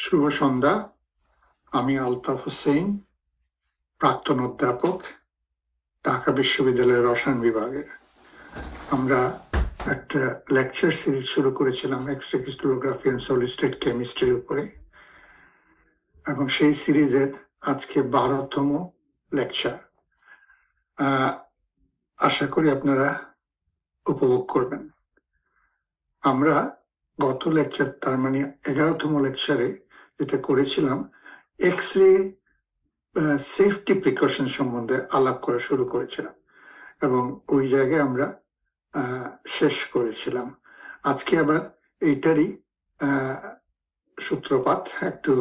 শুভ সন্ধ্যা। আমি আলতাফ হোসেন, প্রাক্তন অধ্যাপক, ঢাকা বিশ্ববিদ্যালয়ের রসায়ন বিভাগের। আমরা একটা লেকচার সিরিজ শুরু করেছিলাম X-ray crystallography and solid state কেমিস্ট্রির উপরে, এবং সেই সিরিজের আজকে 12তম লেকচার। আশা করি আপনারা উপভোগ করবেন। আমরা গত লেকচার, তার মানে 11তম লেকচারে যেটা করেছিলাম, এক্স-রে সেফটি প্রিকশন সম্বন্ধে আলাপ করা শুরু করেছিলাম এবং ওই জায়গায় আমরা শেষ করেছিলাম। আজকে আবার এইটারই সূত্রপাত একটু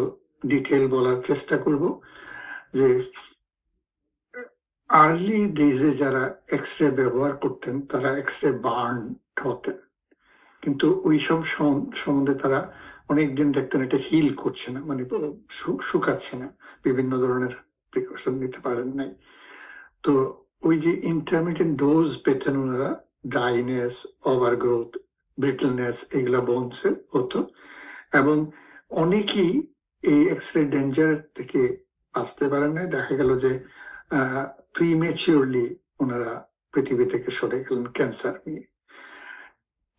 ডিটেল বলার চেষ্টা করব যে আর্লি ডেজে যারা এক্স-রে ব্যবহার করতেন তারা এক্স-রে বার্ন হতেন, কিন্তু ওই সব সম্বন্ধে তারা অনেকদিন দেখতেন এটা হিল করছে না, মানে শুকাচ্ছে না, বিভিন্ন ধরনের প্রিকশন নিতে পারেন নাই। তো ওই যে ইন্টারমিডিয়েট ডোজ পেতেন ওনারা, ড্রাইনেস, ওভারগ্রোথ, ব্রিটলনেস, এগুলা বোনসে হতো, এবং অনেকেই এই এক্স-রে ডেঞ্জার থেকে আসতে পারেন নাই। দেখা গেল যে প্রিমেচিওরলি ওনারা পৃথিবী থেকে সরে গেলেন ক্যান্সার নিয়ে।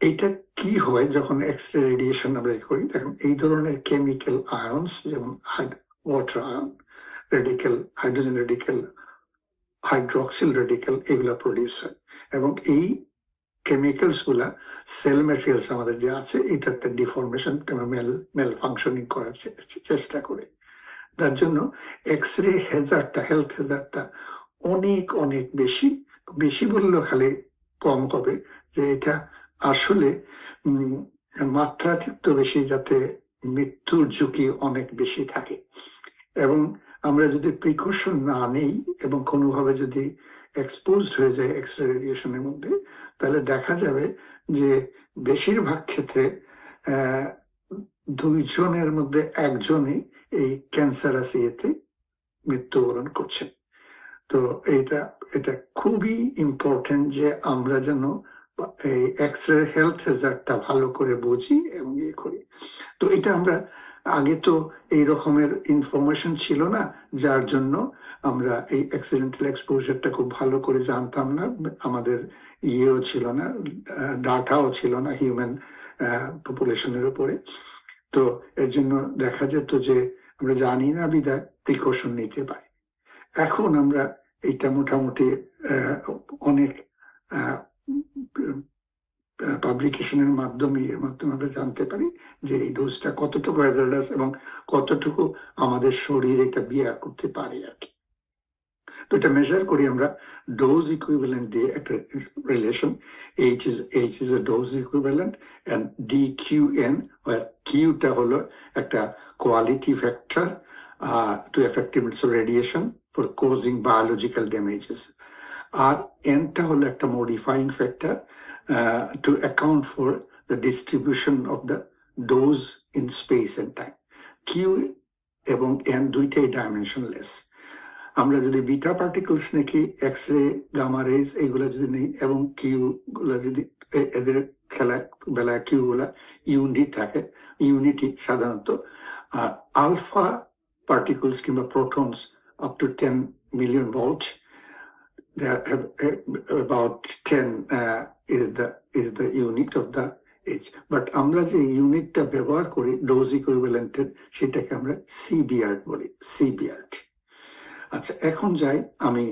এইটা কি হয় যখন এক্স-রে রেডিয়েশন আমরা করি? দেখেন, এই ধরনের কেমিক্যাল আয়নস, যেমন water ion, radical, hydrogen radical, hydroxyl radical, এগুলা প্রডিউস হয়, এবং এই কেমিক্যালস গুলা সেল ম্যাটেরিয়ালস আমাদের যে আছে এটাতে ডিফরমেশন কিংবা মেল ফাংশনিং করার চেষ্টা করে। তার জন্য এক্স-রে হেজার্ডটা, হেলথ হেজার্ডটা অনেক অনেক বেশি। বেশি বললেও খালি কম হবে, যে এটা আসলে মাত্রাতিরিক্ত বেশি, যাতে মৃত্যুর ঝুঁকি অনেক বেশি থাকে। এবং আমরা যদি প্রিকশন না নেই এবং কোনোভাবে যদি এক্সপোজড হয়ে যায় এক্স-রে রেডিয়েশনের মধ্যে, তাহলে দেখা যাবে যে বেশিরভাগ ক্ষেত্রে 2 জনের মধ্যে 1 জনই এই ক্যান্সারাস ইয়েতে মৃত্যুবরণ করছেন। তো এটা খুবই ইম্পর্টেন্ট যে আমরা যেন এই এক্স-রে হেলথ হেজার্ডটা ভালো করে বুঝি এবং ইয়ে করি। তো এটা আমরা আগে তো এই রকমের ইনফরমেশন ছিল না, যার জন্য আমরা এই অ্যাক্সিডেন্টাল এক্সপোজারটা খুব ভালো করে জানতাম না। আমাদের ইয়েও ছিল না, ডাটাও ছিল না হিউম্যান পপুলেশনের উপরে। তো এর জন্য দেখা যেত যে আমরা জানি না বিধায় প্রিকশন নিতে পারি। এখন আমরা এটা মোটামুটি অনেক পাবলিকেশনের মাধ্যমে আমরা জানতে পারি যে এই ডোজটা কতটুকু হ্যাজার্ডাস এবং কতটুকু আমাদের শরীর এটা বিয়ার করতে পারে আর কি। তো এটা মেজার করি আমরা ডোজ ইকুইভ্যালেন্ট দিয়ে একটা রিলেশন, H is a dose equivalent, and DQN, কিউটা হলো একটা quality factor to effectiveness of radiation for causing biological damages, আর এনটা হলো একটা modifying factor to account for the distribution of the dose in space and time. Q এবং N দুইটাই dimensionless. আমরা যদি বিটা পার্টিকলস নাকি এক্স-রে, গামা রেজ এগুলা যদি নেই, এবং কিউ গুলা যদি এদের বেলায় কিউ গুলা ইউনিট থাকে, ইউনিটি সাধারণত, আলফা পার্টিকলস কিংবা protons up to 10 million volt, there about 10 is the unit of the H. But আমরা যে ইউনিটটা ব্যবহার করি ডোজ ইকুইভ্যালেন্টের, সেটাকে আমরা সিবিআর বলি, সিবিআর। আচ্ছা, এখন যাই আমি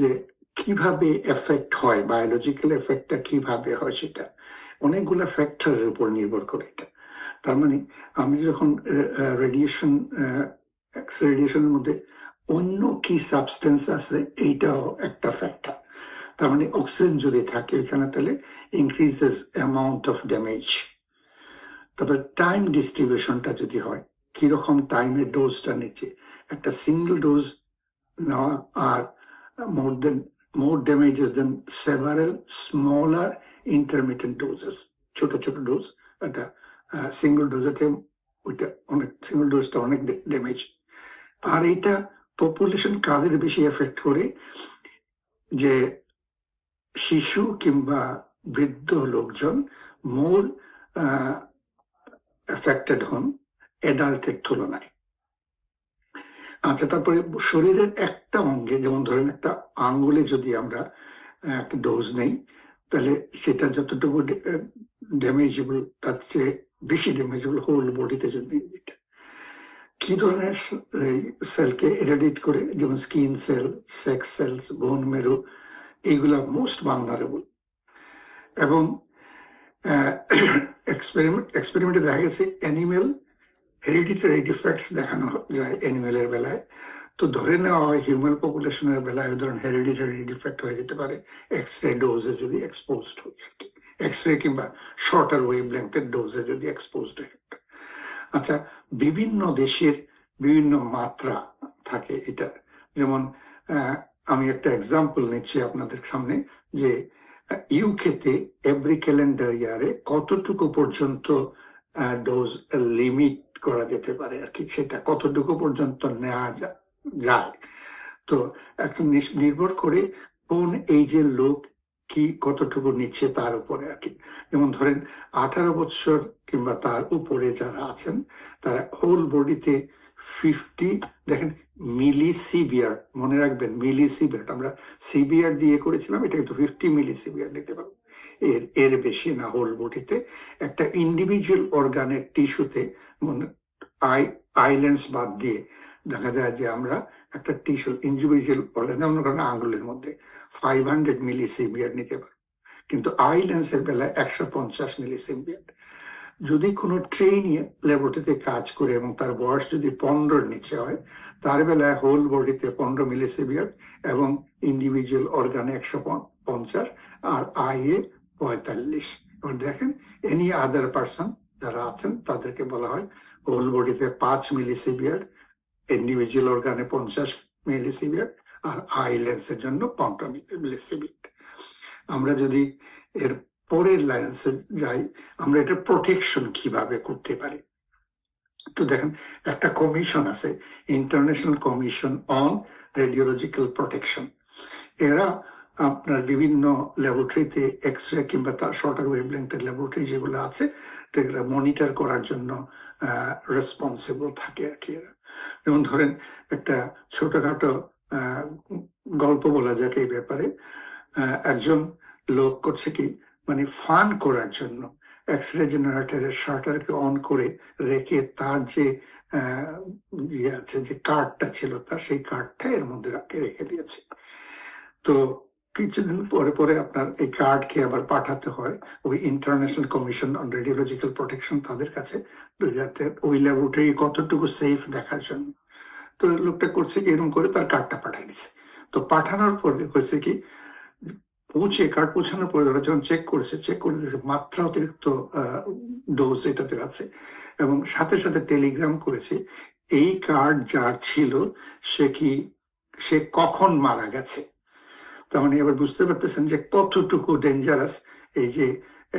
যে কিভাবে এফেক্ট হয়, বায়োলজিক্যাল এফেক্টটা কিভাবে হয়, সেটা অনেকগুলো ফ্যাক্টরের উপর নির্ভর করে এটা। তার মানে আমি যখন রেডিয়েশন, এক্স রেডিয়েশনের মধ্যে অন্য কি সাবস্টেন্স আছে, এইটাও একটা ফ্যাক্টর। তার মানে অক্সিজেন যদি থাকে ওইখানে, তাহলে ইনক্রিজেস অ্যামাউন্ট অফ ড্যামেজ। তারপরে টাইম ডিস্ট্রিবিউশনটা যদি হয়, কিরকম টাইমে ডোজটা নিচ্ছে, একটা সিঙ্গেল ডোজ নেওয়া আর more damages than several smaller intermittent doses, ছোট ছোট ডোজ। একটা সিঙ্গেল ডোজকে ওইটা অনেক, সিঙ্গেল ডোজটা অনেক ড্যামেজ। আর এটা পপুলেশন কাদের বেশি এফেক্ট করে, যে শিশু কিংবা বৃদ্ধ লোকজন মোর এফেক্টেড হন অ্যাডাল্টের তুলনায়। আচ্ছা, তারপরে শরীরের একটা অঙ্গে, যেমন ধরেন একটা আঙ্গুলে যদি আমরা একটা ডোজ নেই, তাহলে সেটা যতটুকু ড্যামেজেবল তার চেয়ে বেশি ড্যামেজেবল হোল বডিতে যদি এটা কি ধরনের সেলকে এরাডিট করে, যেমন স্কিন সেল, সেক্স সেলস, বোন মেরু, এইগুলা মোস্ট ভালনারেবল। এবং এক্সপেরিমেন্টে দেখা গেছে অ্যানিমেল হেরিডিটারি ডিফেক্টস দেখানো যায় অ্যানিমেলের বেলায়। তো ধরে নেওয়া হয় হিউম্যান পপুলেশনের বেলায় ধরেন হেরিডিটারি ডিফেক্ট হয়ে যেতে পারে এক্স রে ডোজে যদি এক্সপোজড হয়ে থাকে, এক্স রে কিংবা শর্টার ওয়েভ লেন্থের ডোজে যদি এক্সপোজড হয়ে। আচ্ছা, বিভিন্ন দেশের বিভিন্ন মাত্রা থাকে এটা। যেমন আমি একটা এক্সাম্পল নিচ্ছি আপনাদের সামনে, যে ইউকেতে এভরি ক্যালেন্ডার ইয়ারে কতটুকু পর্যন্ত ডোজ লিমিট করা যেতে পারে আর কি, সেটা কতটুকু পর্যন্ত নেওয়া যায়। তো একটা নির্ভর করে কোন এইজের লোক কি কতটুকু নিচ্ছে তার উপরে আর কি। যেমন ধরেন 18 বছর কিংবা তার উপরে যারা আছেন তারা হোল বডিতে 50, দেখেন মিলিসিভিয়ার, মনে রাখবেন মিলিসিভিয়ার, আমরা সিভিয়ার দিয়ে করেছিলাম, এটা কিন্তু 50 মিলিসিভিয়ার নিতে পারবো, এর বেশি না হোল বডিতে। একটা ইন্ডিভিজুয়াল অর্গানের টিস্যুতে, আইল্যান্ডস বাদ দিয়ে দেখা যায় যে আমরা একটা টিস্যু ইন্ডিভিজুয়াল অর্গান, যেমন আঙ্গুলের মধ্যে 500 মিলিসিভিয়ার নিতে পারবো, কিন্তু আইল্যান্ডসের বেলায় 150 মিলিসিভিয়ার। যদি কোনো ট্রেইনি ল্যাবরেটরিতে কাজ করে এবং তার বয়স যদি 15-র নিচে হয়, তার বেলায় হোল বডিতে 15 মিলিসিভিয়ার এবং ইন্ডিভিজুয়াল অর্গানে 150 আর আইএ 45। এবার দেখেন এনি আদার পার্সন যারা আছেন তাদেরকে বলা হয় হোল বডিতে 5 মিলিসিভিয়ার, ইন্ডিভিজুয়াল অর্গানে 50 মিলিসিভিয়ার আর আই লেন্সের জন্য 15 মিলিসিভিয়ার। আমরা যদি এর পরের লাইন্সে যাই, আমরা এটা প্রোটেকশন কিভাবে করতে পারি। তো দেখেন একটা কমিশন আছে, international commission on radiological protection. এরা আপনার বিভিন্ন ল্যাবরেটরিতে এক্স রে কিংবা তার শর্টার ওয়েভলেন্থের ল্যাবরেটরি যেগুলো আছে সেগুলো মনিটর করার জন্য রেসপন্সিবল থাকে আর কি। এরা যেমন ধরেন একটা ছোটখাটো গল্প বলা যাক এই ব্যাপারে। একজন লোক করছে কি, মানে ফান করার জন্য এক্স রে জেনারেটরের শার্টারকে অন করে রেখে তার যে ইয়ে আছে, যে কার্ডটা ছিল তার, সেই কার্ডটা এর মধ্যে রেখে দিয়েছে। তো কিছুদিন পরে পরে আপনার এই কার্ডকে আবার পাঠাতে হয় ওই international commission on radiological protection তাদের কাছে, যাতে ওই ল্যাবরেটরি কতটুকু সেফ দেখার জন্য। তো লোকটা করছে কি, এরকম করে তার কার্ডটা পাঠিয়ে দিচ্ছে। তো পাঠানোর পরে হয়েছে কি, কার্ড পৌঁছানোর পরে ওরা যখন চেক করে দিয়েছে মাত্রা অতিরিক্ত ডোজ এটাতে আছে, এবং সাথে সাথে টেলিগ্রাম করেছে এই কার্ড যার ছিল সে কখন মারা গেছে। তার মানে এবার বুঝতে পারতেছেন যে কতটুকু ডেঞ্জারাস এই যে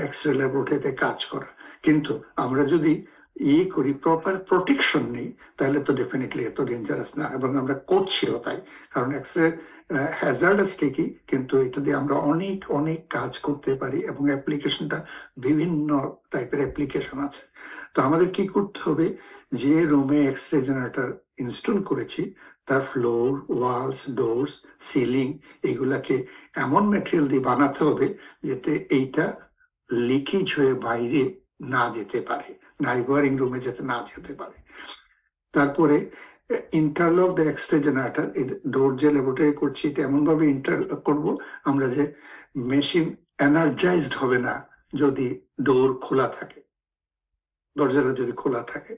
এক্স রে ল্যাবরেটরিতে কাজ করা। কিন্তু আমরা যদি করি, প্রপার প্রোটেকশন নেই, তাহলে তো ডেফিনেটলি এত ডেঞ্জারাস না, এবং আমরা করছিও তাই। কারণ এক্স রে হ্যাজার্ডাস ঠিকই, কিন্তু এটা দিয়ে আমরা অনেক অনেক কাজ করতে পারি, এবং অ্যাপ্লিকেশনটা বিভিন্ন টাইপের অ্যাপ্লিকেশন আছে। তো আমাদের কি করতে হবে, যে রুমে এক্স রে জেনারেটর ইনস্টল করেছি তার ফ্লোর, ওয়ালস, ডোরস, সিলিং এগুলাকে এমন ম্যাটেরিয়াল দিয়ে বানাতে হবে যাতে এইটা লিকেজ হয়ে বাইরে না যেতে পারে, নাইবারিং রুমে যাতে না যেতে পারে। তারপরে interlock the X-ray generator, door যে ল্যাবরেটরি করছি এটা এমন ভাবে ইন্টারলক করব আমরা যে মেশিন এনার্জাইজড হবে না যদি ডোর খোলা থাকে, দরজাটা যদি খোলা থাকে।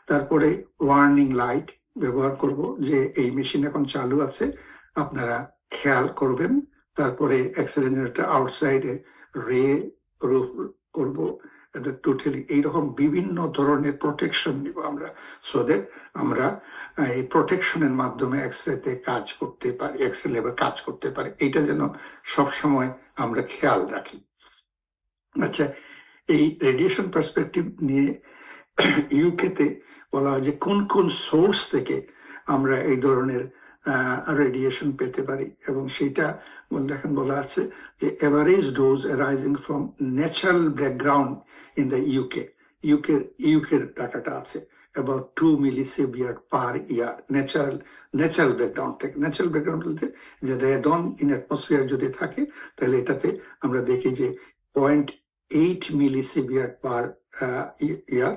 তারপরে ওয়ার্নিং লাইট ব্যবহার করব যে এই মেশিন এখন চালু আছে, আপনারা খেয়াল করবেন। তারপরে এক্স রে জেনারেটর আউটসাইডে রে রুফ করব। টোটালি এইরকম বিভিন্ন ধরনের প্রোটেকশন নিব আমরা, সো দ্যাট আমরা এই প্রোটেকশনের মাধ্যমে এক্স রেতে কাজ করতে পারি, এক্স রে ল্যাবে কাজ করতে পারি, এইটা যেন সবসময় আমরা খেয়াল রাখি। আচ্ছা, এই রেডিয়েশন পার্সপেক্টিভ নিয়ে ইউকেতে বলা হয় যে কোন কোন সোর্স থেকে আমরা এই ধরনের রেডিয়েশন পেতে পারি, এবং সেটা দেখেন বলা আছে যে average dose arising from natural background in the UK, ইউকের ডাটাটা আছে about 2 millisievert per year natural background থেকে। ন্যাচারাল ব্যাকগ্রাউন্ড বলতে যে রেডন ইন অ্যাটমসফিয়ার যদি থাকে তাহলে এটাতে আমরা দেখি যে 0.8 millisievert per ইয়ার,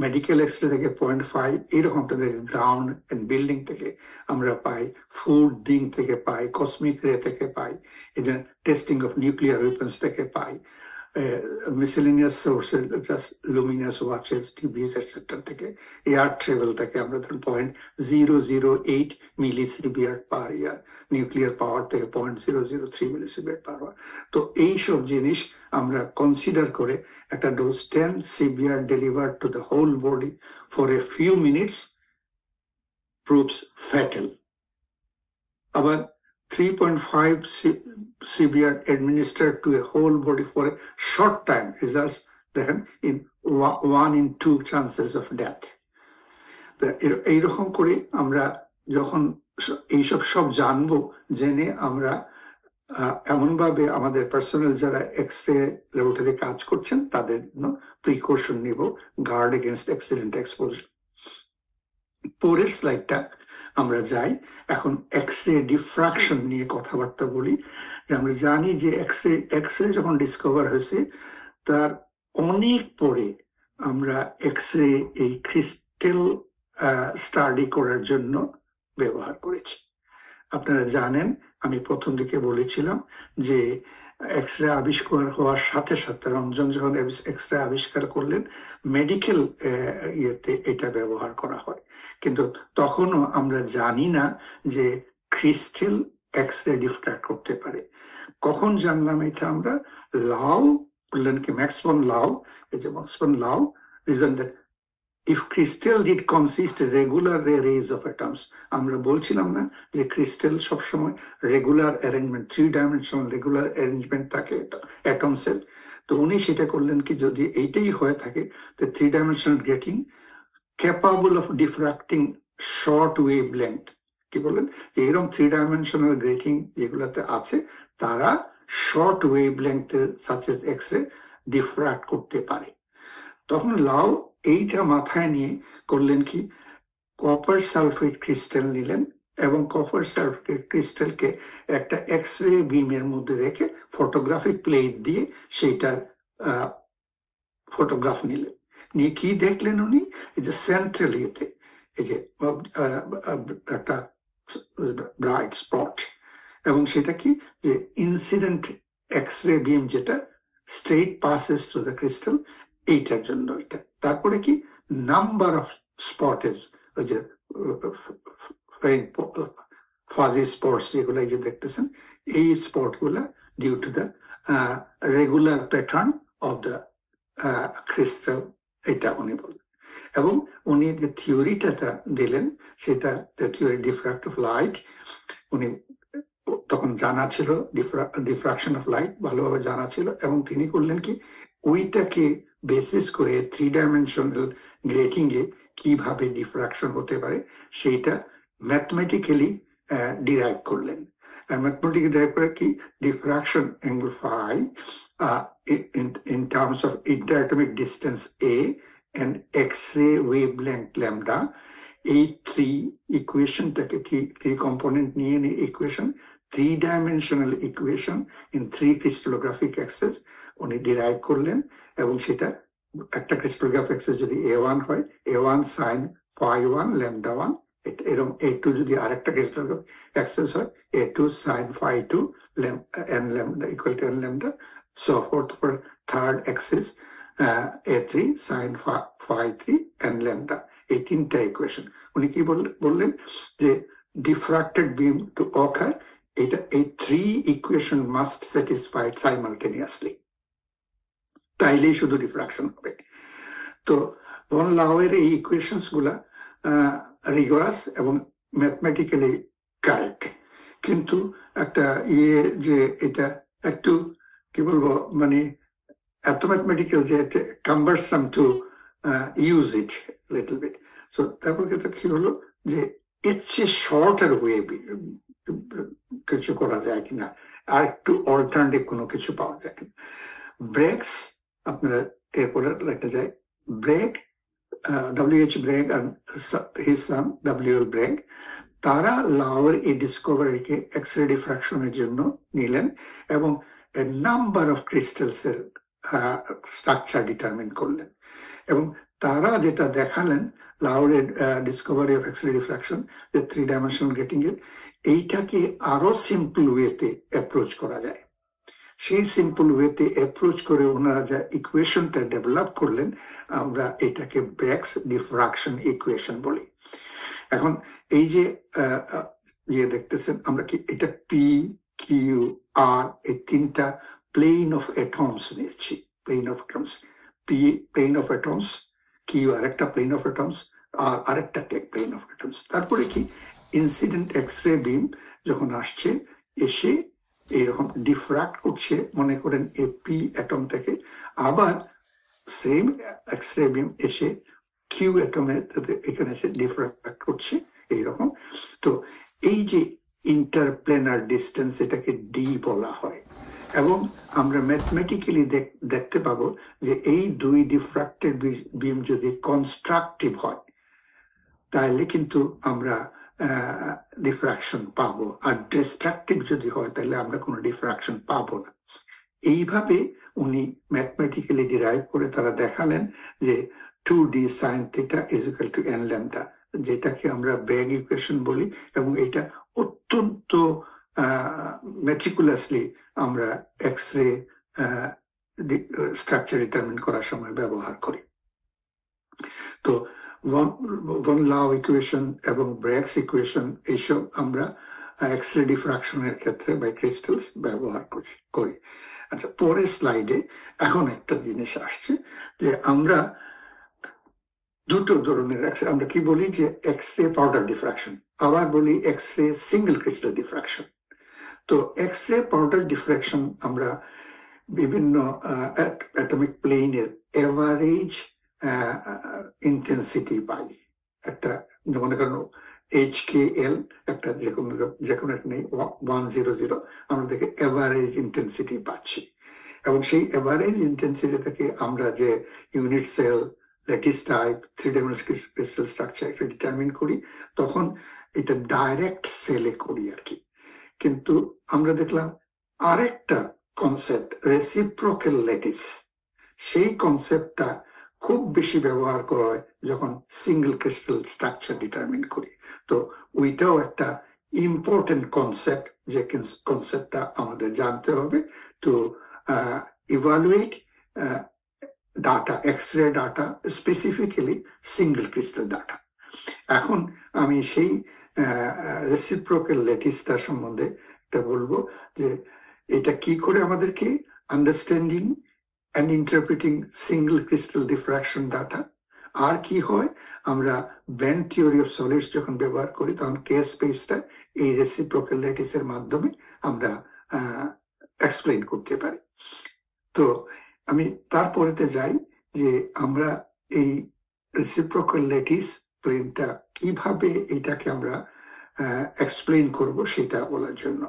মেডিকেল এক্সরে থেকে 0.5, এইরকম আপনাদের গ্রাউন্ড এন্ড বিল্ডিং থেকে আমরা পাই, ফুড দিন থেকে পাই, কসমিক রে থেকে পাই, এই যে টেস্টিং অফ নিউক্লিয়ার ওয়েপন্স থেকে পাই, miscellaneous sources just luminous watches TVs etcetera থেকে, এয়ার ট্রাভেল থেকে আমরা ধরুন 0.008 মিলিসিভিয়ার্ট পার ইয়ার, নিউক্লিয়ার পাওয়ার থেকে 0.003 মিলিসিভিয়ার্ট পার ইয়ার। তো এইসব জিনিস আমরা কনসিডার করে একটা dose 10 severe deliver to the whole body for a few minutes proves fatal. আবার 3.5 severe administered to a whole body for a short time results দেখেন in 1 in 2 chances of death। এইরকম করে আমরা যখন এইসব সব জানবো, জেনে আমরা এমনভাবে আমাদের পার্সোনাল যারা এক্সরে ল্যাবরেটরিতে কাজ করছেন তাদের জন্য প্রিকশন নিব, গার্ড এগেনস্ট অ্যাক্সিডেন্ট এক্সপোজার। পরের স্লাইডটা আমরা যাই, এখন এক্সরে ডিফ্রাকশন নিয়ে কথাবার্তা বলি। যে আমরা জানি যে এক্সরে যখন ডিসকভার হয়েছে তার অনেক পরে আমরা এক্সরে এই ক্রিস্টাল স্টাডি করার জন্য ব্যবহার করেছি। আপনারা জানেন আমি প্রথম দিকে বলেছিলাম যে এক্সরে আবিষ্কার হওয়ার সাথে সাথে রঞ্জন যখন এক্সরে আবিষ্কার করলেন মেডিকেল ইয়েতে এটা ব্যবহার করা হয়, কিন্তু তখনও আমরা জানি না যে ক্রিস্টাল এক্সরে ডিফ্র্যাক্ট করতে পারে। কখন জানলাম এটা আমরা? লাউ বললেন কি, ম্যাক্স বন লাউ, এই যে ম্যাক্স বন লাউ reason that if crystal did consist regular rays of atoms, আমরা বলছিলাম না যে ক্রিস্টাল সবসময় regular arrangement, 3-dimensional regular arrangement থাকে অ্যাটমসের। তো উনি সেটা করলেন কি, যদি এইটাই হয়ে থাকে তো 3-dimensional grating capable of diffracting short wavelength, কি বললেন, এরকম 3-dimensional গ্রেটিং যেগুলোতে আছে তারা শর্ট ওয়েভ লেন্থের সাচ এস এক্সরে ডিফ্রাক্ট করতে পারে। তখন লাউ এইটা মাথায় নিয়ে করলেন কি, কপার সালফেট ক্রিস্টাল নিলেন এবং কপার সালফেট ক্রিস্টালকে একটা এক্সরে বিমের মধ্যে রেখে ফটোগ্রাফিক প্লেট দিয়ে সেইটার ফটোগ্রাফ নিলেন। নিয়ে কি দেখলেন উনি, এই যে সেন্ট্রাল ইয়েতে এই যে একটা ব্রাইট স্পট, এবং সেটা কি যে ইনসিডেন্ট এক্সরে বিম যেটা straight passes through the crystal, এইটার জন্য এটা। তারপরে কি নাম্বার অফ স্পটেজ, ওই যে ফাজি স্পটস যেগুলো এই যে দেখতেছেন, এই স্পট গুলা due to the regular pattern of the crystal, এটা উনি বললেন। এবং উনি যে থিওরিটা দিলেন সেটা থিওরি ডিফ্রাক্ট অফ লাইট, উনি তখন জানা ছিল ডিফ্রাকশন অফ লাইট ভালোভাবে জানা ছিল, এবং তিনি করলেন কি ওইটাকে বেসিস করে 3-dimensional গ্রেটিং এ কিভাবে ডিফ্রাকশন হতে পারে সেইটা ম্যাথমেটিক্যালি ডিরাইভ করলেন। আর ম্যাথমেটিক্যালি ডিরাইভ করে কি, diffraction angle phi in terms of interatomic distance A and X-ray wavelength lambda, এই 3 ইকুয়েশনটাকে 3 কম্পোনেন্ট নিয়ে equation, 3-dimensional equation in 3 crystallographic axes উনি ডিরাইভ করলেন। এবং সেটা একটা ক্রিস্টালোগ্রাফিক অ্যাক্সেস যদি A1 হয়, A1 sin phi 1 lambda 1, এরকম A2 যদি আরেকটা ক্রিস্টালোগ্রাফিক অ্যাক্সেস হয়, A2 sin phi 2 n lambda equal to n lambda, so forth for third axis A3 sin phi 3 n lambda, এই 3টা ইকুয়েশন। উনি কি বললেন যে ডিফ্রাক্টেড বিম টু অকার, এটা এই 3 ইকুয়েশন মাস্ট স্যাটিসফাইড সাইমালটেনিয়াসলি, তাইলেই শুধু ডিফ্রাকশন হবে। তো ভন লাউয়ের এই ইকুয়েশনস গুলা রিগরাস এবং ম্যাথমেটিক্যালি কারেক্ট, কিন্তু একটা যে এটা একটু কি বলবো, মানে এত ম্যাথমেটিক্যাল যে cumbersome to use it little bit. So তারপর কি হলো যে এর চেয়ে শর্টার ওয়ে কিছু করা যায় কিনা, আর একটু অল্টারনেটিভ কোনো কিছু পাওয়া যায় কিনা। ব্রেকস আপনারা এরপরে লেখা যায় ব্রেগ, W.H. Bragg and his son W.L. Bragg, তারা লাউয়ের এই ডিসকভারিকে এক্স রে ডিফ্রাকশনের জন্য নিলেন এবং এ নাম্বার অফ ক্রিস্টালসের স্ট্রাকচার ডিটারমিন করলেন। এবং তারা যেটা দেখালেন লাউরের discovery of X-ray diffraction, যে 3 ডাইমেনশনাল গ্রেটিং এর, এইটাকে আরো সিম্পল ওয়েতে অ্যাপ্রোচ করা যায়। সেই সিম্পল ওয়েতে অ্যাপ্রোচ করে ওনারা যা ইকুয়েশনটা ডেভেলপ করলেন, আমরা এটাকে ব্র্যাগস ডিফ্রাকশন ইকুয়েশন বলি। এখন এই যে ইয়ে দেখতেছেন, আমরা কি এটা পি, কিউ, আর এই 3টা প্লেন অফ অ্যাটমস নিয়েছি। Plane of atoms, P plane of atoms, Q আরেকটা প্লেন অফ অ্যাটমস, আর আরেকটা প্লেন অফ অ্যাটমস। তারপরে কি ইনসিডেন্ট এক্স রে বিম যখন আসছে, এসে এইরকম ডিফ্রাক্ট করছে, মনে করেন এ পি অ্যাটম থেকে, আবার সেম এক্স রে বিম এসে কিউ অ্যাটমের এখানে এসে ডিফ্রাক্ট করছে এইরকম। তো এই যে ইন্টারপ্লেনার ডিস্টেন্স, এটাকে ডি বলা হয়। এবং আমরা ম্যাথমেটিক্যালি দেখতে পাবো যে এই 2 ডিফ্রাক্টেড বিম যদি কনস্ট্রাকটিভ হয়, তাহলে কিন্তু আমরা ডিফ্রাকশন পাবো, আর ডিস্ট্রাকটিভ যদি হয় তাহলে আমরা কোনো ডিফ্রাকশন পাবো না। এইভাবে উনি ম্যাথমেটিক্যালি ডিরাইভ করে তারা দেখালেন যে 2D sin theta is equal to n lambda, যেটাকে আমরা ব্র্যাগ ইকুয়েশন বলি। এবং এটা অত্যন্ত মেটিকুলাসলি আমরা এক্স রে স্ট্রাকচার ডিটারমিন করার সময় ব্যবহার করি। তো ভন লাউ ইকুয়েশন এবং ব্র্যাগস ইকুয়েশন, এইসব আমরা এক্স রে ডিফ্রাকশনের ক্ষেত্রে বাই ক্রিস্টালস ব্যবহার করি। আচ্ছা, পরের স্লাইডে এখন একটা জিনিস আসছে যে আমরা দুটো ধরনের আমরা কি বলি, যে এক্স রে পাউডার ডিফ্রাকশন, আবার বলি X ray single crystal diffraction. তো এক্স রে পাউডার ডিফ্রাকশন আমরা বিভিন্ন অ্যাটমিক প্লেনের এভারেজ ইন্টেন্সিটি পাই। একটা মনে করেন HKL, একটা যে কোনো একটা নেই 100, আমরা দেখে এভারেজ ইন্টেন্সিটি পাচ্ছি। এবং সেই এভারেজ ইন্টেন্সিটি থেকে আমরা যে unit cell, lattice type, 3 dimensional crystal structure এটা ডিটারমিন করি, তখন এটা ডাইরেক্ট সেলে করি আর কি। কিন্তু আমরা দেখলাম আরেকটা কনসেপ্ট, রেসিপ্রোকাল ল্যাটিস, সেই কনসেপ্টটা খুব বেশি ব্যবহার করা হয় যখন সিঙ্গেল ক্রিস্টাল স্ট্রাকচার ডিটারমিন করি। তো ওইটাও একটা ইম্পর্টেন্ট কনসেপ্ট, যে কনসেপ্টটা আমাদের জানতে হবে two evaluate data, X ray data, specifically single crystal data. এখন আমি সেই রেসিপ্রোকাল ল্যাটিসটা সম্বন্ধে একটা বলবো, যে এটা কি করে আমাদেরকে understanding and interpreting single crystal diffraction data, আর কি হয় আমরা ব্যান্ড থিওরি অফ সলিডস যখন ব্যবহার করি, তখন কেস স্পেসটা এই রেসিপ্রোকাল ল্যাটিসের মাধ্যমে আমরা এক্সপ্লেইন করতে পারি। তো আমি তারপরেতে যাই যে আমরা এই রেসিপ্রোকাল ল্যাটিস প্লেনটা কিভাবে এটাকে আমরা এক্সপ্লেইন করব সেটা বলার জন্য,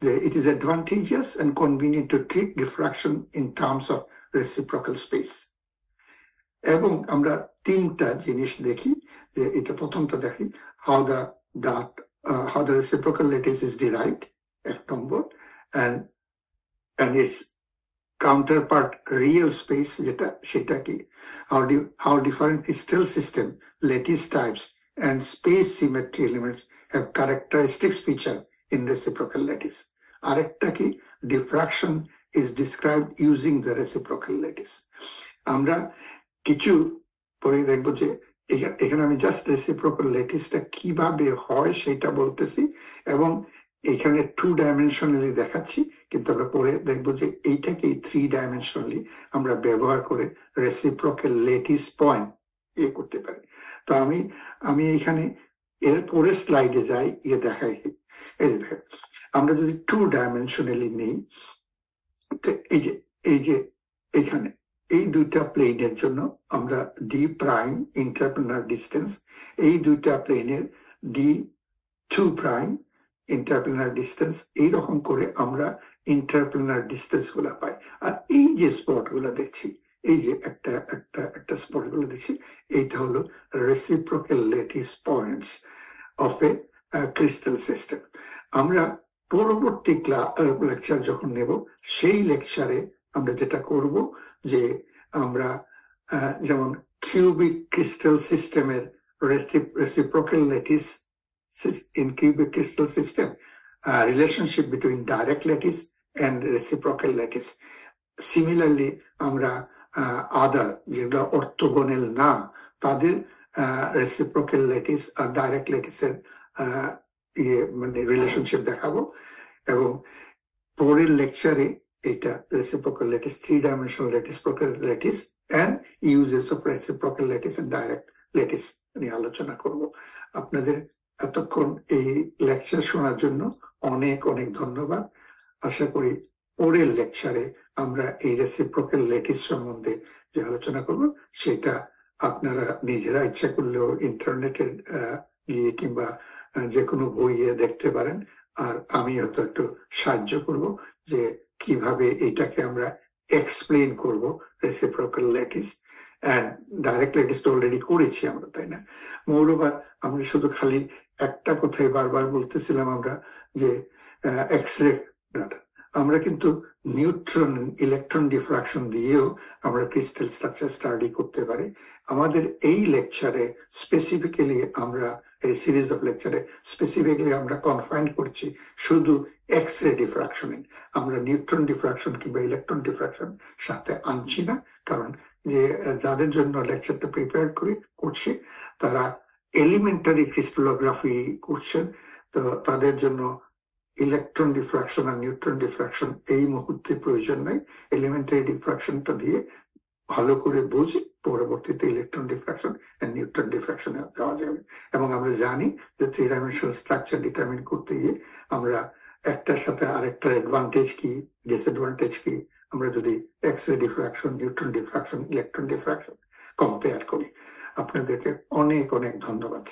যে it is advantageous and convenient to treat diffraction in terms of reciprocal space। এবং আমরা 3টা জিনিস দেখি, যে এটা প্রথমটা দেখি how the reciprocal lattice is derived, 1 number, and its counterpart real space যেটা, সেটা কি, how different crystal system, lattice types and space symmetry elements have characteristics feature in reciprocal lattice। আরেকটা কি, diffraction is described using the reciprocal lattice। আমরা কিছু পরে দেখবো যে এখানে আমি জাস্ট রেসিপ্রোকাল ল্যাটিসটা কিভাবে হয় সেটা বলতেছি, এবং এখানে 2 ডাইমেনশনালি দেখাচ্ছি, কিন্তু আমরা পরে দেখবো যে এইটাকেই 3 ডাইমেনশনালি আমরা ব্যবহার করে রেসিপ্রোকাল ল্যাটিস পয়েন্ট করতে পারি। তো আমি এখানে এর পরে স্লাইডে যাই, দেখাই। এই যে দেখেন, আমরা যদি 2 ডাইমেনশনালি নেই, এই যে এখানে এই 2টা প্লেনের জন্য আমরা ডি প্রাইম ইন্টারপ্লেনার ডিস্টেন্স, এই 2টা প্লেনের D2 প্রাইম ইন্টারপ্লেনার ডিস্টেন্স, এইরকম করে আমরা ইন্টারপ্লেনার ডিস্টেন্স গুলা পাই। আর এই যে স্পট গুলা দেখছি, এই যে একটা একটা একটা স্পট বলে দিচ্ছি, এইটা হলো reciprocal lattice points of A crystal system. আমরা পরবর্তী লেকচার যখন নেব, সেই লেকচারে আমরা যেটা করব যে আমরা যেমন কিউবিক ক্রিস্টাল সিস্টেমের reciprocal lattice in cubic crystal system, relationship between direct lattice and reciprocal lattice. Similarly, আমরা আদার যেগুলো অর্থোগোনাল না, তাদের রেসিপ্রোকাল ল্যাটিস আর ডাইরেক্ট ল্যাটিসের মানে রিলেশনশিপ দেখাবো। এবং পরের লেকচারে এটা reciprocal lattice, 3-dimensional reciprocal lattice and uses of reciprocal lattice and direct lattice নিয়ে আলোচনা করব। আপনাদের এতক্ষণ এই লেকচার শোনার জন্য অনেক অনেক ধন্যবাদ। আশা করি পরের লেকচারে আমরা এই রেসিপ্রোকাল ল্যাটিস সম্বন্ধে যে আলোচনা করব, সেটা আপনারা নিজেরা ইচ্ছা করলেও ইন্টারনেটে গিয়ে কিংবা যে কোনো বইয়ে দেখতে পারেন। আর আমি হয়তো একটু সাহায্য করব যে কিভাবে এটাকে আমরা এক্সপ্লেন করব, reciprocal lattice and direct lattice তো অলরেডি করেছি আমরা, তাই না? মৌরবার আমরা শুধু খালি একটা কথাই বারবার বলতেছিলাম আমরা যে এক্স-রে ডাটা, আমরা কিন্তু নিউট্রন ইলেকট্রন ডিফ্রাকশন দিয়েও আমরা ক্রিস্টাল স্ট্রাকচার স্টাডি করতে পারি। আমাদের এই লেকচারে স্পেসিফিক্যালি আমরা এই সিরিজ অফ লেকচারে স্পেসিফিক্যালি আমরা কনফাইন করছি শুধু এক্স-রে ডিফ্রাকশনে। আমরা নিউট্রন ডিফ্রাকশন কিংবা ইলেকট্রন ডিফ্রাকশন সাথে আনছি না, কারণ যে যাদের জন্য লেকচারটা প্রিপেয়ার করছি তারা এলিমেন্টারি ক্রিস্টালোগ্রাফি করছেন, তো তাদের জন্য ইলেকট্রন ডিফ্রাকশন আর নিউট্রন ডিফ্রাকশন এই মুহূর্তে প্রয়োজন নাই। এলিমেন্টারি ডিফ্রাকশনটা দিয়ে ভালো করে বুঝে পরবর্তীতে ইলেকট্রন ডিফ্রাকশন আর নিউট্রন ডিফ্রাকশনে যাওয়া যাবে। এবং আমরা জানি যে 3-dimensional স্ট্রাকচার ডিটারমিন করতে গিয়ে আমরা একটার সাথে আরেকটার অ্যাডভান্টেজ কি, ডিসঅ্যাডভান্টেজ কি, আমরা যদি x ray diffraction, neutron diffraction, electron diffraction compare করি। আপনাদেরকে অনেক অনেক ধন্যবাদ।